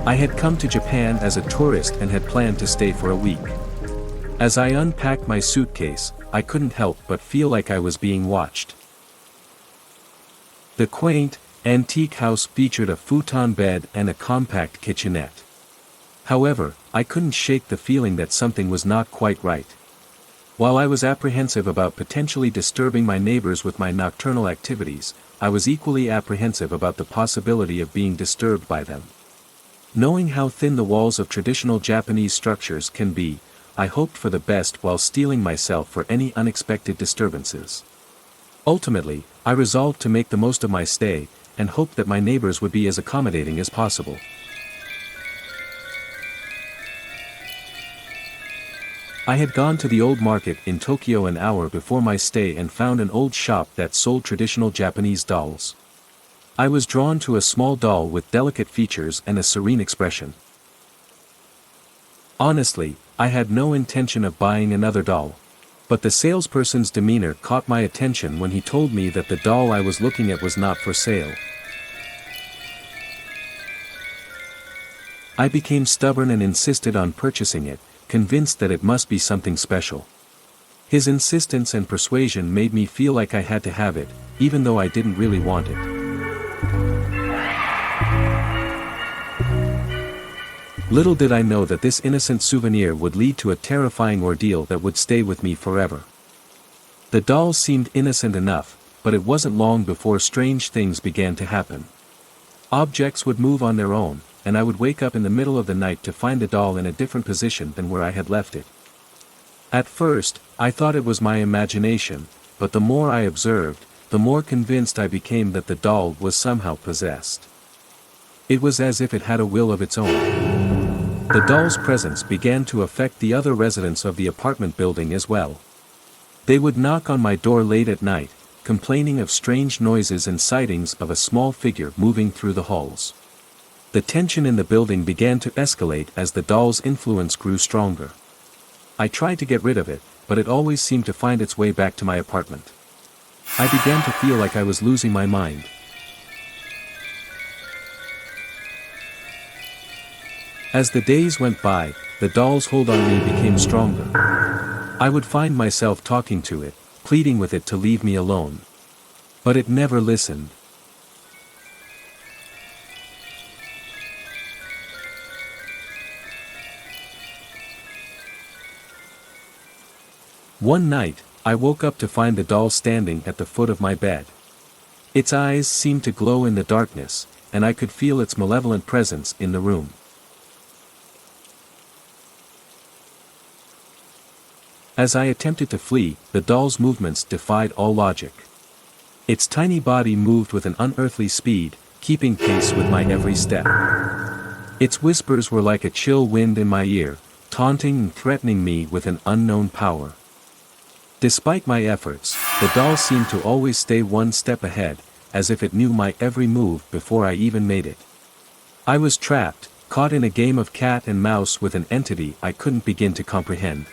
I had come to Japan as a tourist and had planned to stay for a week. As I unpacked my suitcase, I couldn't help but feel like I was being watched. The quaint, antique house featured a futon bed and a compact kitchenette. However, I couldn't shake the feeling that something was not quite right. While I was apprehensive about potentially disturbing my neighbors with my nocturnal activities, I was equally apprehensive about the possibility of being disturbed by them. Knowing how thin the walls of traditional Japanese structures can be, I hoped for the best while steeling myself for any unexpected disturbances. Ultimately, I resolved to make the most of my stay, and hoped that my neighbors would be as accommodating as possible. I had gone to the old market in Tokyo an hour before my stay and found an old shop that sold traditional Japanese dolls. I was drawn to a small doll with delicate features and a serene expression. Honestly, I had no intention of buying another doll. But the salesperson's demeanor caught my attention when he told me that the doll I was looking at was not for sale. I became stubborn and insisted on purchasing it, convinced that it must be something special. His insistence and persuasion made me feel like I had to have it, even though I didn't really want it. Little did I know that this innocent souvenir would lead to a terrifying ordeal that would stay with me forever. The doll seemed innocent enough, but it wasn't long before strange things began to happen. Objects would move on their own, and I would wake up in the middle of the night to find the doll in a different position than where I had left it. At first, I thought it was my imagination, but the more I observed, the more convinced I became that the doll was somehow possessed. It was as if it had a will of its own. The doll's presence began to affect the other residents of the apartment building as well. They would knock on my door late at night, complaining of strange noises and sightings of a small figure moving through the halls. The tension in the building began to escalate as the doll's influence grew stronger. I tried to get rid of it, but it always seemed to find its way back to my apartment. I began to feel like I was losing my mind. As the days went by, the doll's hold on me became stronger. I would find myself talking to it, pleading with it to leave me alone. But it never listened. One night, I woke up to find the doll standing at the foot of my bed. Its eyes seemed to glow in the darkness, and I could feel its malevolent presence in the room. As I attempted to flee, the doll's movements defied all logic. Its tiny body moved with an unearthly speed, keeping pace with my every step. Its whispers were like a chill wind in my ear, taunting and threatening me with an unknown power. Despite my efforts, the doll seemed to always stay one step ahead, as if it knew my every move before I even made it. I was trapped, caught in a game of cat and mouse with an entity I couldn't begin to comprehend.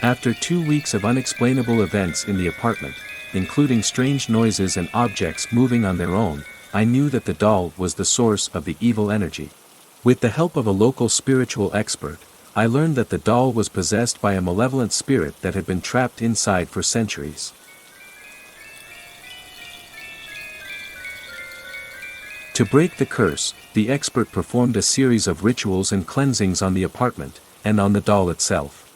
After 2 weeks of unexplainable events in the apartment, including strange noises and objects moving on their own, I knew that the doll was the source of the evil energy. With the help of a local spiritual expert, I learned that the doll was possessed by a malevolent spirit that had been trapped inside for centuries. To break the curse, the expert performed a series of rituals and cleansings on the apartment, and on the doll itself.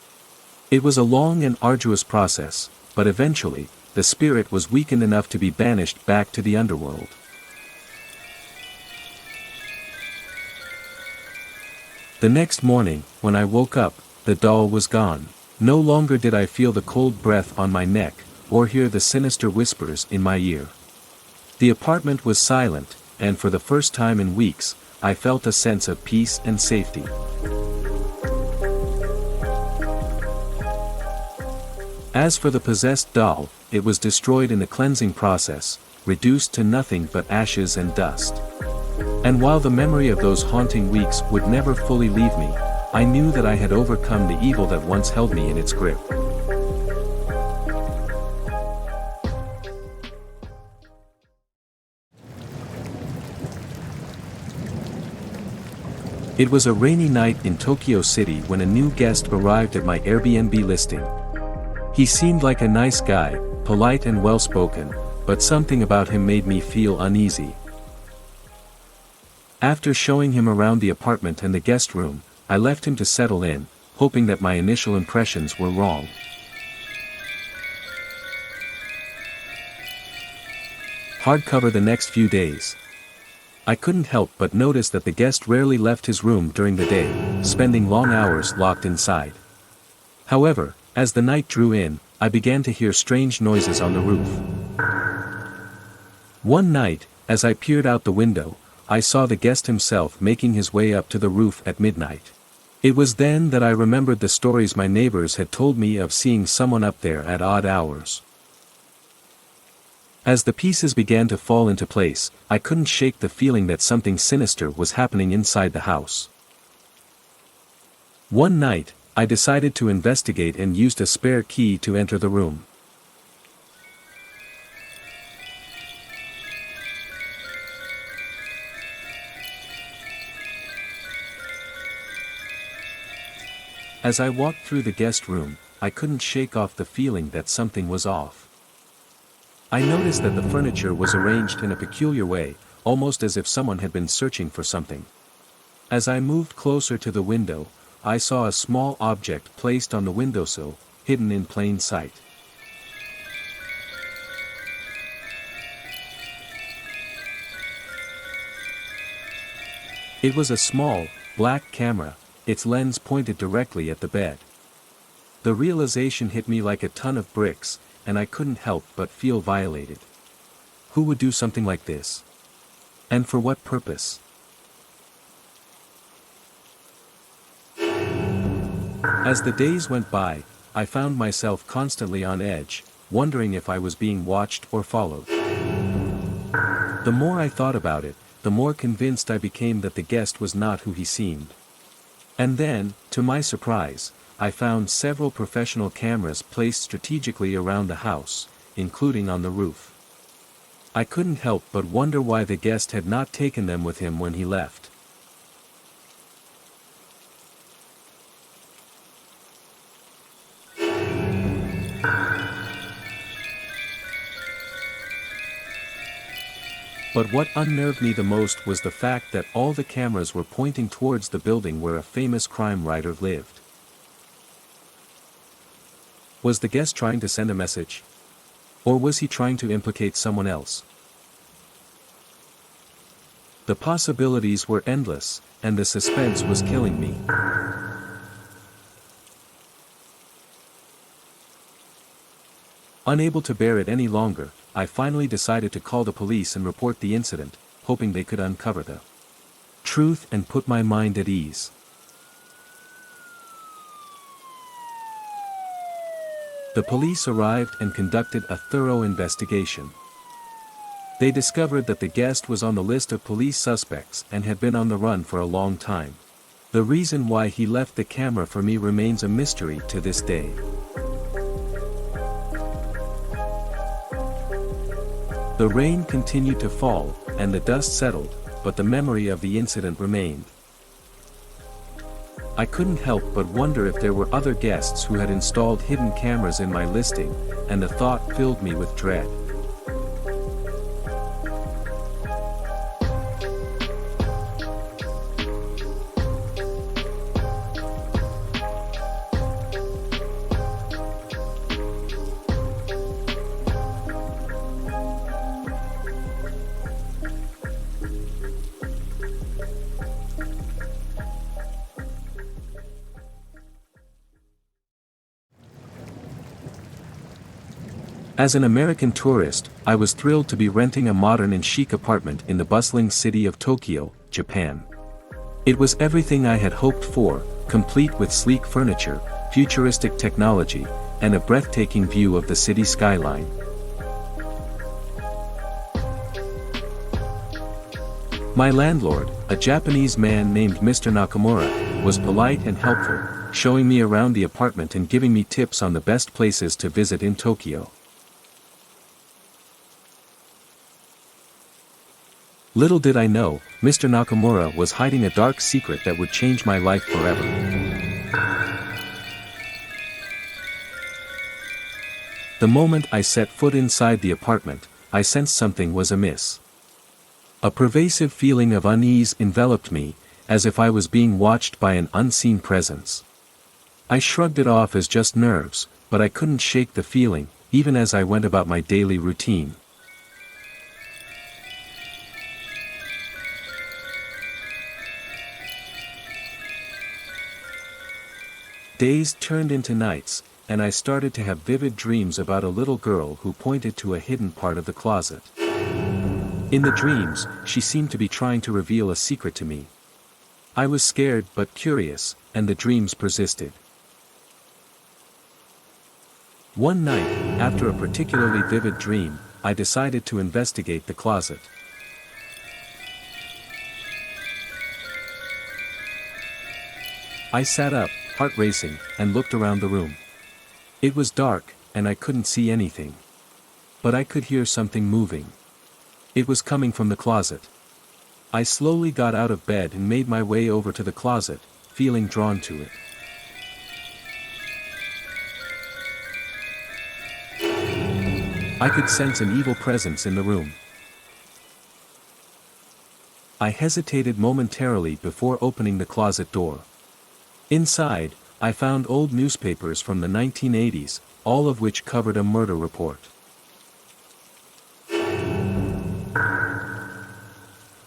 It was a long and arduous process, but eventually, the spirit was weakened enough to be banished back to the underworld. The next morning, when I woke up, the doll was gone. No longer did I feel the cold breath on my neck, or hear the sinister whispers in my ear. The apartment was silent, and for the first time in weeks, I felt a sense of peace and safety. As for the possessed doll, it was destroyed in the cleansing process, reduced to nothing but ashes and dust. And while the memory of those haunting weeks would never fully leave me, I knew that I had overcome the evil that once held me in its grip. It was a rainy night in Tokyo City when a new guest arrived at my Airbnb listing. He seemed like a nice guy, polite and well-spoken, but something about him made me feel uneasy. After showing him around the apartment and the guest room, I left him to settle in, hoping that my initial impressions were wrong. Hardcover the next few days. I couldn't help but notice that the guest rarely left his room during the day, spending long hours locked inside. However, as the night drew in, I began to hear strange noises on the roof. One night, as I peered out the window, I saw the guest himself making his way up to the roof at midnight. It was then that I remembered the stories my neighbors had told me of seeing someone up there at odd hours. As the pieces began to fall into place, I couldn't shake the feeling that something sinister was happening inside the house. One night, I decided to investigate and used a spare key to enter the room. As I walked through the guest room, I couldn't shake off the feeling that something was off. I noticed that the furniture was arranged in a peculiar way, almost as if someone had been searching for something. As I moved closer to the window, I saw a small object placed on the windowsill, hidden in plain sight. It was a small, black camera, its lens pointed directly at the bed. The realization hit me like a ton of bricks, and I couldn't help but feel violated. Who would do something like this? And for what purpose? As the days went by, I found myself constantly on edge, wondering if I was being watched or followed. The more I thought about it, the more convinced I became that the guest was not who he seemed. And then, to my surprise, I found several professional cameras placed strategically around the house, including on the roof. I couldn't help but wonder why the guest had not taken them with him when he left. But what unnerved me the most was the fact that all the cameras were pointing towards the building where a famous crime writer lived. Was the guest trying to send a message? Or was he trying to implicate someone else? The possibilities were endless, and the suspense was killing me. Unable to bear it any longer, I finally decided to call the police and report the incident, hoping they could uncover the truth and put my mind at ease. The police arrived and conducted a thorough investigation. They discovered that the guest was on the list of police suspects and had been on the run for a long time. The reason why he left the camera for me remains a mystery to this day. The rain continued to fall, and the dust settled, but the memory of the incident remained. I couldn't help but wonder if there were other guests who had installed hidden cameras in my listing, and the thought filled me with dread. As an American tourist, I was thrilled to be renting a modern and chic apartment in the bustling city of Tokyo, Japan. It was everything I had hoped for, complete with sleek furniture, futuristic technology, and a breathtaking view of the city skyline. My landlord, a Japanese man named Mr. Nakamura, was polite and helpful, showing me around the apartment and giving me tips on the best places to visit in Tokyo. Little did I know, Mr. Nakamura was hiding a dark secret that would change my life forever. The moment I set foot inside the apartment, I sensed something was amiss. A pervasive feeling of unease enveloped me, as if I was being watched by an unseen presence. I shrugged it off as just nerves, but I couldn't shake the feeling, even as I went about my daily routine. Days turned into nights, and I started to have vivid dreams about a little girl who pointed to a hidden part of the closet. In the dreams, she seemed to be trying to reveal a secret to me. I was scared but curious, and the dreams persisted. One night, after a particularly vivid dream, I decided to investigate the closet. I sat up, heart racing, and looked around the room. It was dark, and I couldn't see anything. But I could hear something moving. It was coming from the closet. I slowly got out of bed and made my way over to the closet, feeling drawn to it. I could sense an evil presence in the room. I hesitated momentarily before opening the closet door. Inside, I found old newspapers from the 1980s, all of which covered a murder report.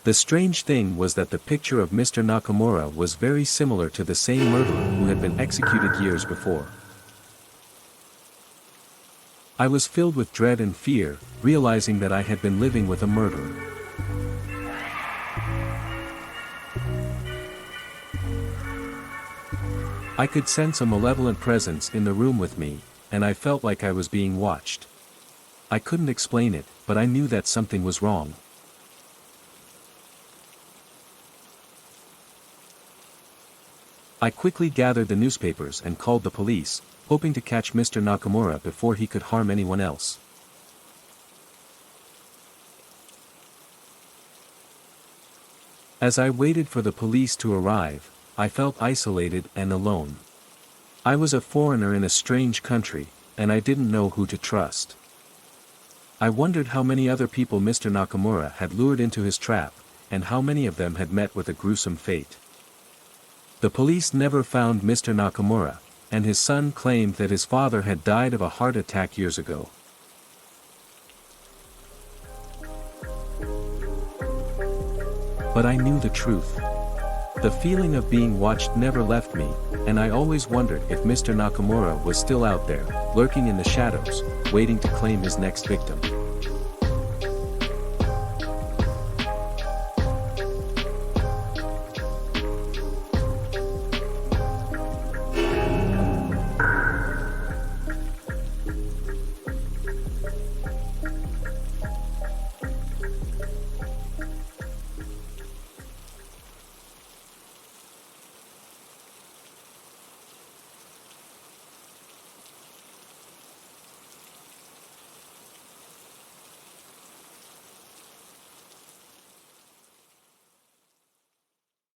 The strange thing was that the picture of Mr. Nakamura was very similar to the same murderer who had been executed years before. I was filled with dread and fear, realizing that I had been living with a murderer. I could sense a malevolent presence in the room with me, and I felt like I was being watched. I couldn't explain it, but I knew that something was wrong. I quickly gathered the newspapers and called the police, hoping to catch Mr. Nakamura before he could harm anyone else. As I waited for the police to arrive, I felt isolated and alone. I was a foreigner in a strange country, and I didn't know who to trust. I wondered how many other people Mr. Nakamura had lured into his trap, and how many of them had met with a gruesome fate. The police never found Mr. Nakamura, and his son claimed that his father had died of a heart attack years ago. But I knew the truth. The feeling of being watched never left me, and I always wondered if Mr. Nakamura was still out there, lurking in the shadows, waiting to claim his next victim.